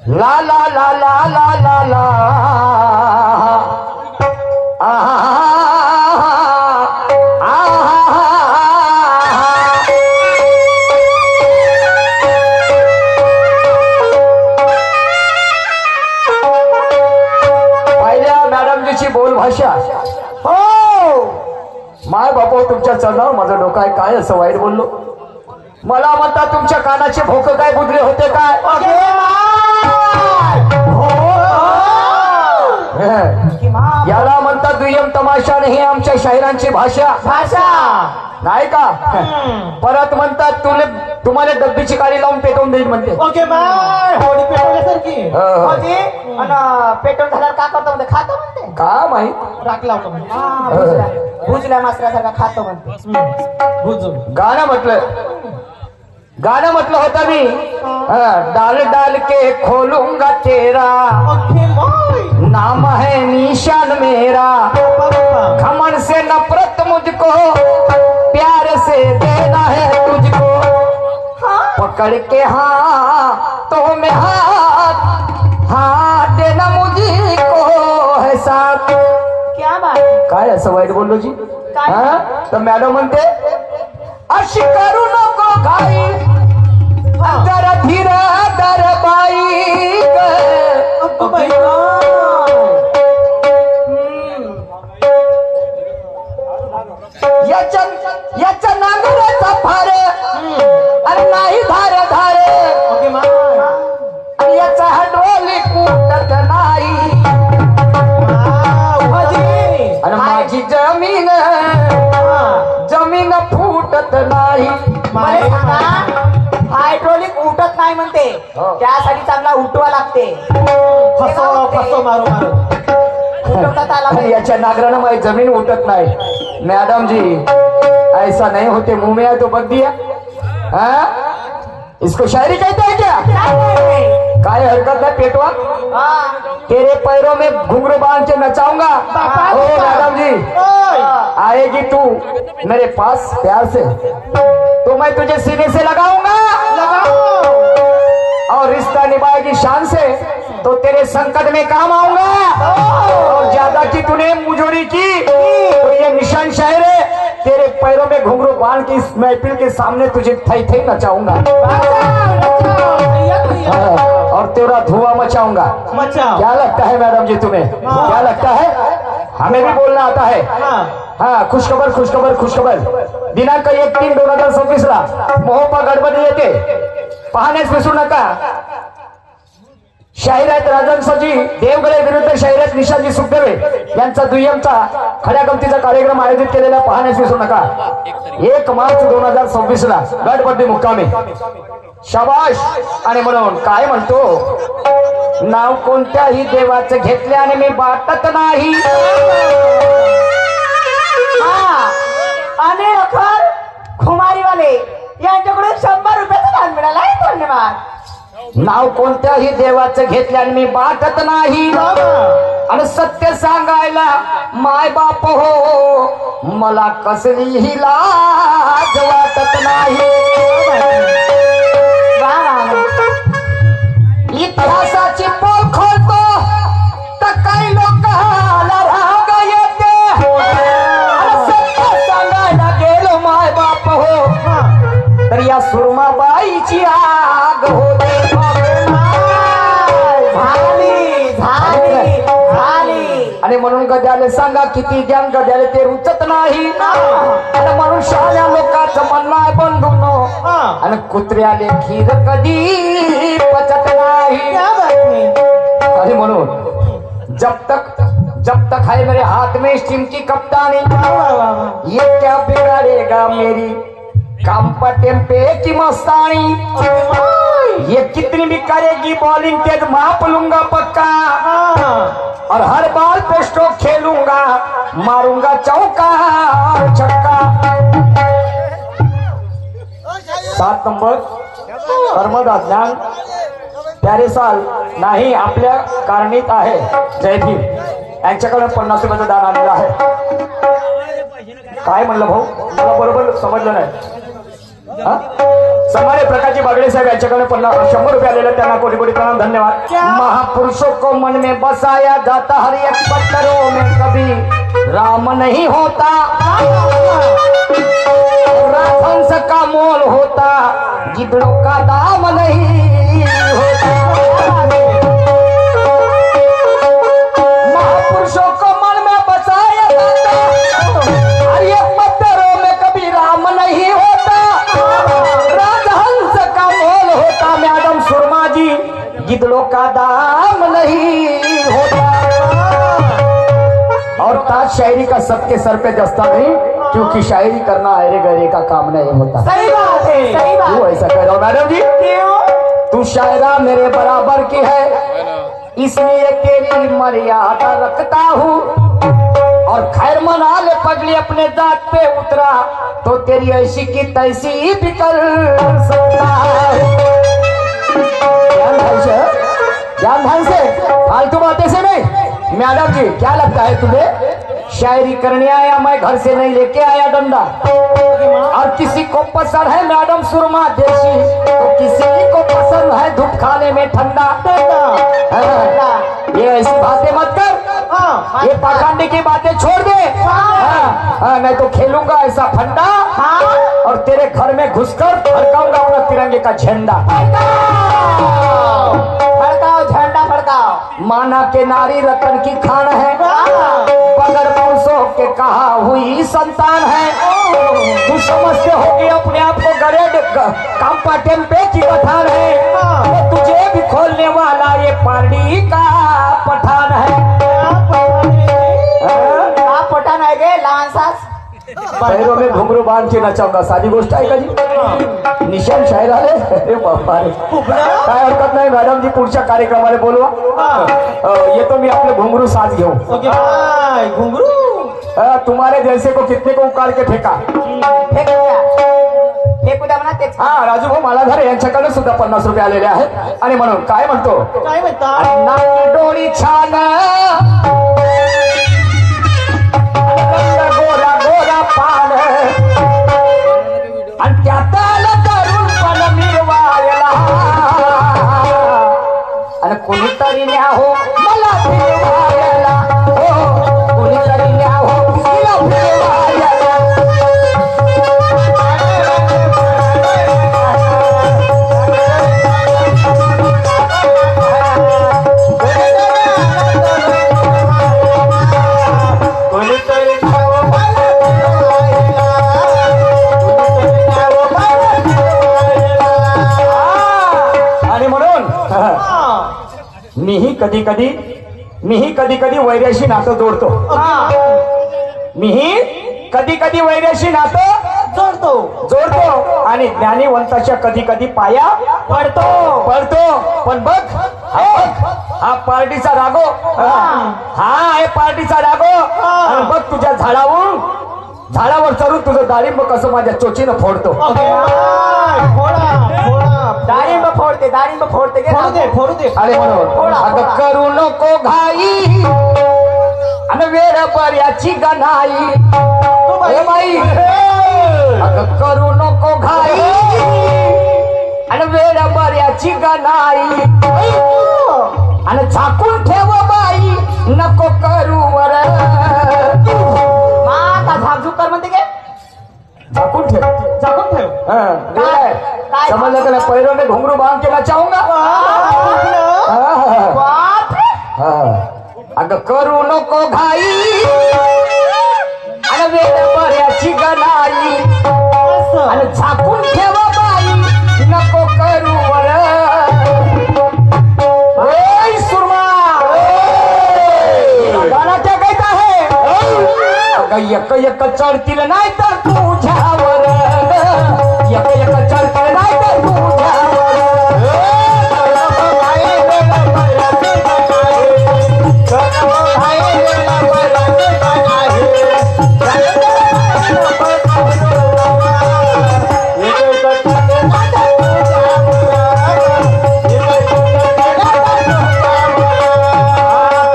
ला ला ला ला ला ला ला पहिल्या मॅडमजीची बोल भाषा. हो माय बापू तुमच्या चरणावर माझं डोकं आहे. काय असं वाईट बोललो? मला म्हणता तुमच्या कानाचे भोक काय बुजले होते काय? याला म्हणतात दुय्यम तमाशा. नाही आमच्या शाहिरांची भाषा नाही का? परत म्हणतात तुम्हाला डब्बीची काळी लावून पेटवून देईल म्हणते. ओके बाय होडी पेटवण्यासारखी होती आणि पेटवून झाल्यावर का करतो म्हणते? खातो म्हणते. का माहित राख लावतो म्हणते. भुजल्या मासऱ्यासारखा खातो म्हणते. गाणं म्हटलं होतं मी. डाल डाल के खोलूंगा तेरा नाम है निशान मेरा. घमंड से नफरत मुझको प्यार से देना है तुझको. पकड़ के हाथों में हाथ देना मुझको है साथ. क्या बात? काय असं वाईट बोललो जी? तर मॅडम म्हणते अशी करू नको घाई जरा धीर दर बाई. याच्या नांगराचा फार अरे नाही धार धार. याचा हडवली कुठत नाही आणि माझी जमीन फुटत नाही. हायड्रोलिक उठत नाही म्हणते. त्यासाठी चांगला उठवा लागते. फसो मारू उठवतात आला. याच्या नागरानं माझी जमीन उठत नाही. मैडम जी ऐसा नहीं होते मुंह में आए तो बक दिया. इसको शायरी कहते हैं क्या? काय हरकत है पेटवा. तेरे पैरों में घुंघरू बांध के नचाऊंगा. ओ मैडम जी आएगी तू मेरे पास प्यार से तो मैं तुझे सीने से लगाऊंगा और रिश्ता निभाएगी शान से तो तेरे संकट में काम आऊंगा. और ज्यादा की तूने मुजोरी की तो ये निशान शायर है. तेरे पैरों में घुंघरू बांध के इस महफिल के सामने तुझे थई थई नचाऊंगा और तेरा धुआं मचाऊंगा. क्या लगता है मैडम जी तुम्हें? क्या लगता है? हमें भी बोलना आता है. हाँ खुशखबर खुशखबर खुशखबर. दिनांक 1/3/2026 ला मोहोपा गणपती येते. पाहण्यास विसरू नका. शाहिरात राजहंसजी देवगडे विरुद्ध शाहिरात निशांजी सुखदेवे यांचा दुय्यमचा खड्या गमतीचा कार्यक्रम आयोजित केलेला पाहण्यास विसरू नका. 1 मार्च 2026 ला गणपती मुक्कामी. शाबाश. आणि म्हणून काय म्हणतो नाव कोणत्याही देवाचं घेतल्याने मी बाटत नाही. आणि अखर खुमारीवाले यांच्याकडून 100 रुपयाचा दान मिळाला. धन्यवाद. नाव कोणत्याही देवाचं घेतल्याने मी बाटत नाही. आणि सत्य सांगायला माय बाप हो मला कसलीही लाज वाटत नाही. इतिहासाची पोल खोलतो तर काही लोकांना राग येते. सत्य सांगायला गेलो माय बाप हो तर या सुरमाबाईची आग होते. आणि म्हणून गद्याले सांगा किती ज्ञान गद्याले ते रुचत नाही. आणि म्हणून शहाण्या लोकांचं म्हणणं आहे बंधूनो आणि कुत्र्याले खीर कधी पचत नाही. आणि म्हणून जब तक है मेरे हाथ में स्टीम की कप्तानी ये क्या बिगाड़ेगा मेरी काम टेम्पे की मस्तानी. ये कितनी भी करेगी बॉलिंग तेज माप लूंगा पक्का और हर बाल पे स्ट्रोक खेलूंगा मारूंगा चौका और छक्का. 7 नंबर कर्मदा ज्ञान प्यारे साल नाही आपल्या कारणीत आहे. जयदीप यांच्याकडे 50 रुपयाचं दान आलेलं आहे. काय म्हणलं भाऊ मला बरोबर समजलं नाही. हा? समारे प्रकारची बागडे साहेब यांच्याकडे 100 रुपये आलेले, त्यांना कोटी कोटी प्रणाम, धन्यवाद। महापुरुषों को मन में बसाया जाता, हर एक पत्थरों में कभी राम नहीं होता, राजहंस का मोल होता, गिदड़ों का दाम नहीं होता। महापुरुषों को मन में बसाया जाता, हर एक पत्थरों में कभी राम नहीं होता, राजहंस का मोल होता, मैडम सुरमा जी गिदड़ों का दाम नहीं होता। और ताज शायरी का सबके सर पे दस्ता नहीं, क्योंकि शायरी करना अरे गरे का काम नहीं होता। सही बात है, सही बात। क्यों ऐसा कह रहा हो मैडम जी? तू शायरा मेरे बराबर की है, इसलिए तेरी मर्यादा रखता हूँ, और खैर मना ले पगली अपने दांत पे उतरा तो तेरी ऐसी की तैसी भी कर सकता है। ध्यान ध्यान से, फालतू बातें से नहीं। मैडम जी क्या लगता है तुझे, शायरी करने आया मैं, घर से नहीं लेके आया डंडा। और किसी को पसंद है मैडम सुरमा देसी, तो किसी को पसंद है धूप खाने में ठंडा। ये ऐसी बातें मत कर, ये पाखंडी की बातें छोड़ दे। नहीं तो खेलूंगा ऐसा फंडा, और तेरे घर में घुसकर फड़काऊंगा अपना तिरंगे का झंडा। फड़काओ झंडा फड़काओ। माना के नारी रतन की खान है, बगैर पुरुषों के कहा हुई संतान है। तू समझते होगी अपने आप को ग्रेड कंपार्टमेंट पे की पठान है, तो तुझे भी खोलने वाला ये पार्टी का पठान है। पठान है गे लहान सास, पैरों में घुंघरू बांध के नचाऊंगा, साधी गोष्ट आहे का जी? निशान शायर आले, अरे बापा रे, काय हरकत नाही मॅडम जी, पुढच्या कार्यक्रमाला बोलवा, येतो मी आपले घुंघरू साथ घेऊ। घुंगरू तुम्हारे जैसे को कितने को उकाळ के फेका। फेकू द्या म्हणा तेच। हा राजू भाऊ मालाधारे यांच्याकडे सुद्धा 50 रुपये आलेले आहेत, आणि म्हणून काय म्हणतो, काय म्हणता, नाक डोळी छान, गोरा गोरा पान, आणि त्यातला तरुणपण मिरवायला, आणि कोणीतरी न्या हो मला फिरवायला, हो कोणीतरी न्या हो मला फिरवायला। मीही कधी कधी वैऱ्याशी नातं जोडतो, मीही कधी कधी वैऱ्याशी नातं जोडतो, आणि ज्ञानीवंताच्या कधी कधी पाया पडतो। पण बघ हा पार्टीचा रागो, हा आहे पार्टीचा रागो, आणि बघ तुझ्या झाडावर चढून तुझं डाळिंब कसं माझ्या चोचीनं फोडतो। डाळिंब फोडते फोडू दे। अरे म्हणून अगं करू नको घाई, आणि वेळ बऱ्याची गणाई, ए बाई अगं करू नको घाई, आणि वेळ बऱ्याची गणाई, आणि झाकून ठेव बाई नको करू वर। झाकझूक कर म्हणते काय, झाकून ठेव समझ लगा, पैरों में घुंघरू बांध के नचाऊंगा। अगं करू नको घाई, आणि वेळ बऱ्याची गणाई, आणि झाकून ठेवा बाई नको करू वर। सुरमा गाना क्या कहता है, अगं एक चढतील नाही तर तुझ्यावर, एक चढतील नाही तर तुझ्यावर।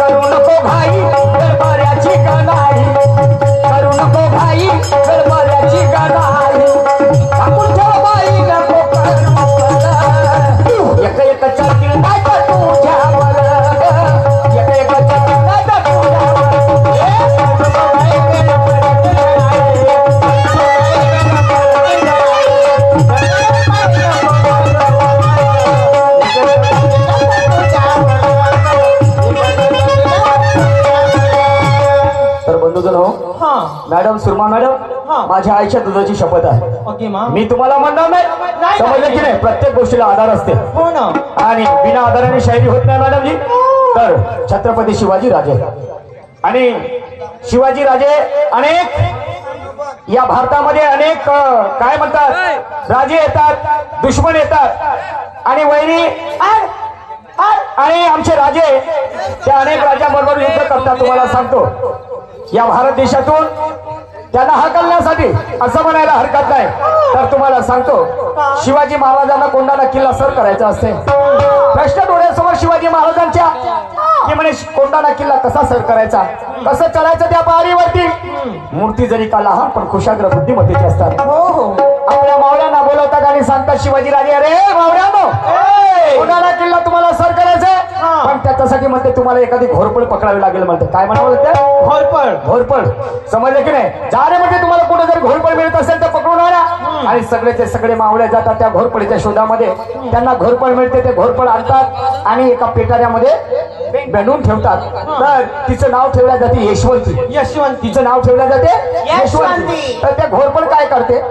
करू नको घाई गरबऱ्याची गणाई, करू नको घाई गरबऱ्याची मॅडम सुरमा मॅडम माझ्या आईच्या दुधाची शपथ आहे ओके मा मी तुम्हाला म्हणणार नाही समजलं की नाही प्रत्येक गोष्टीला आधार असते हो ना आणि बिना आधाराने शायरी होत नाही मॅडमजी तर छत्रपती शिवाजी राजे आणि शिवाजी राजे अनेक या भारतामध्ये अनेक काय म्हणतात राजे येतात दुश्मन येतात आणि वैरी आणि आमचे राजे त्या अनेक राजांबरोबर युद्ध करतात तुम्हाला सांगतो या भारत देशातून त्यांना हकलण्यासाठी असं म्हणायला हरकत नाही तर तुम्हाला सांगतो शिवाजी महाराजांना कोंढाणा किल्ला सर करायचा असते प्रश्न डोळ्यासमोर शिवाजी महाराजांच्या की म्हणे कोंढाणा किल्ला कसा सर करायचा कसं चढायचं त्या पहाडीवरती मूर्ती जरी का लहान पण कुशाग्र बुद्धिमत्तेची असतात आपल्या मावळ्यांना बोलवतात आणि सांगतात शिवाजी राजे अरे मावळ्यांनो कोंढाणा किल्ला तुम्हाला सर करायचा पण त्याच्यासाठी म्हणते तुम्हाला एखादी घोरपड पकडावी लागेल म्हणते काय म्हणावं लागतं घोरपड समजलं की नाही जा रे म्हणजे तुम्हाला कुठे जर घोरपड मिळत असेल तर पकडून आणा आणि सगळेचे सगळे मावळे जातात त्या घोरपडीच्या शोधामध्ये त्यांना घोरपड मिळते ते घोरपड आणतात आणि एका पेटाऱ्यामध्ये बेंडून ठेवतात तर तिचं नाव ठेवलं जाते यशवंती तिचं नाव ठेवलं जाते यशवंती तर त्या घोरपड काय करते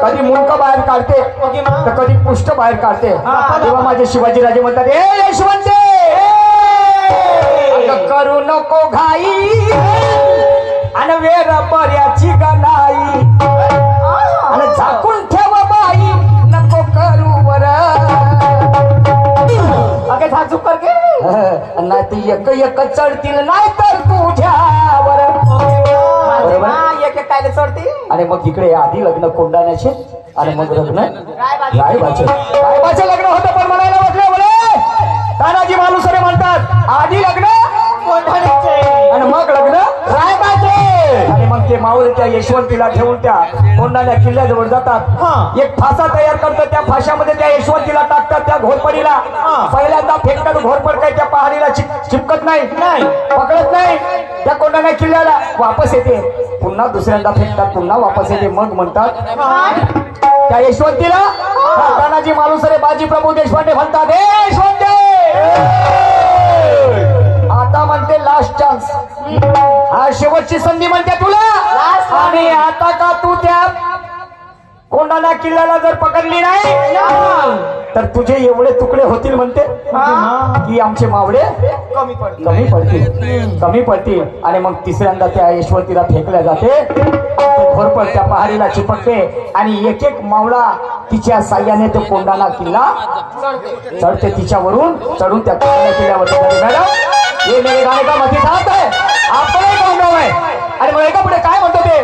कधी मुंडक बाहेर काढते तर कधी पुष्ट बाहेर काढते तेव्हा माझे शिवाजी राजे म्हणतात ए यशवंती करू नको घाई आणि वेर पर्याची गणाई आणि झाकून ठेव बाई नको करू बर अगे झाकझुक करके नाही ती एक एक चढतील नाही तर तुझ्यावर एक एक काय चढते आणि मग इकडे आधी लग्न कोंडाण्याचे आणि मग लग्न रायबाचे लग्न होतं पण म्हणायला म्हटलं बोले तानाजी मालुसरे म्हणतात आधी लग्न कोंढाण्याचे आणि मग लग्न रायबाचे आणि मग ते मावळे त्या यशवंतीला ठेवून त्या कोंढाणा किल्ल्याजवळ जातात एक फासा तयार करतात त्या फाशामध्ये त्या यशवंतीला टाकतात त्या घोरपडीला पहिल्यांदा फेकतात घोरपड काही त्या पहाडीला चिपकत नाही पकडत नाही त्या कोंढाणा किल्ल्याला वापस येते पुन्हा दुसऱ्यांदा फेकतात पुन्हा वापस येते मग म्हणतात त्या यशवंतीला तानाजी मालुसरे बाजी प्रभू देशपांडे म्हणतात यशवंते आता म्हणते लास्ट चान्स हा शेवटची संधी म्हणते तुला आणि आता का तू त्या कोंढाणा किल्ल्याला जर पकडली नाही तर तुझे एवढे तुकडे होतील म्हणते की आमचे मावळे कमी पडतील आणि मग तिसऱ्यांदा त्या यशवंतीला फेकल्या जाते घोरपड त्या पहाडीला चिपकते आणि एक एक मावळा तिच्या साह्याने तो कोंढाणा किल्ला चढते तिच्यावरून चढून त्या कोंढाणा किल्ल्यावर मॅडम ये मेरे गाने का मती साथ है आपको नहीं कहूंगा मैं आणि मग एका पुढे काय म्हणतो ते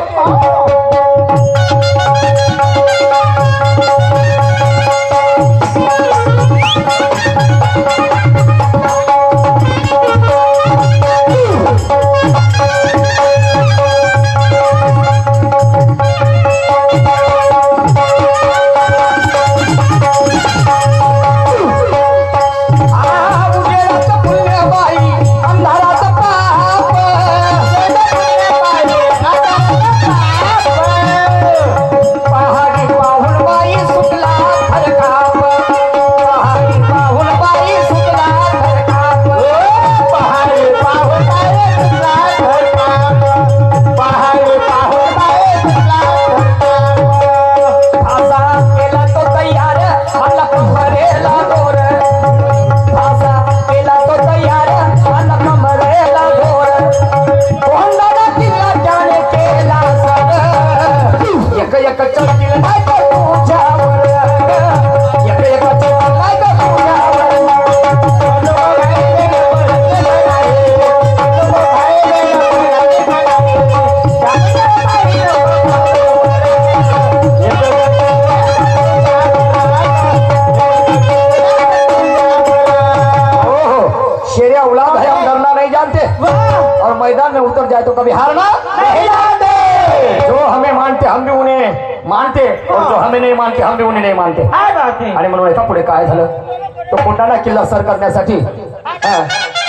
मैदान में उतर जाए तो कभी हारना नहीं जानते जो हमें मानते हम भी उन्हें मानते और जो हमें नहीं मानते हम भी उन्हें नाही मानते आणि म्हणून एका पुढे काय झालं तो कोंढाणा किल्ला सर करण्यासाठी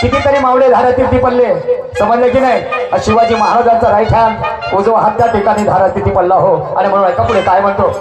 कितीतरी मावळे धारातीर्थी पडले समजले की नाही शिवाजी महाराजांचा राईट हँड उजवा हात त्या ठिकाणी धारातीर्थी पडला हो आणि म्हणून एका पुढे काय म्हणतो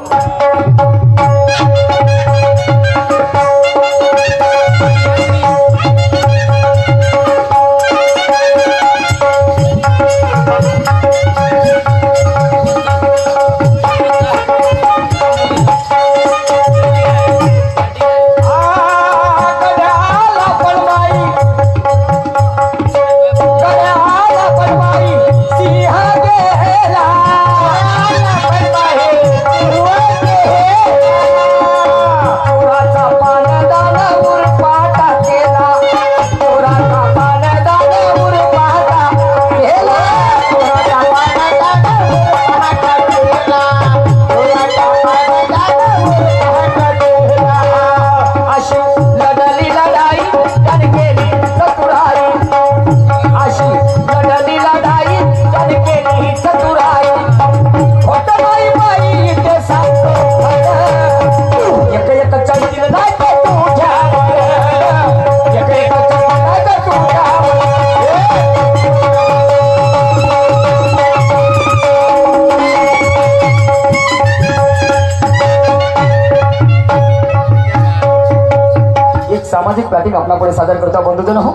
सामाजिक पॅटिंग आपल्यापुढे सादर करतो बंधुजन हो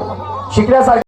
शिकण्यासाठी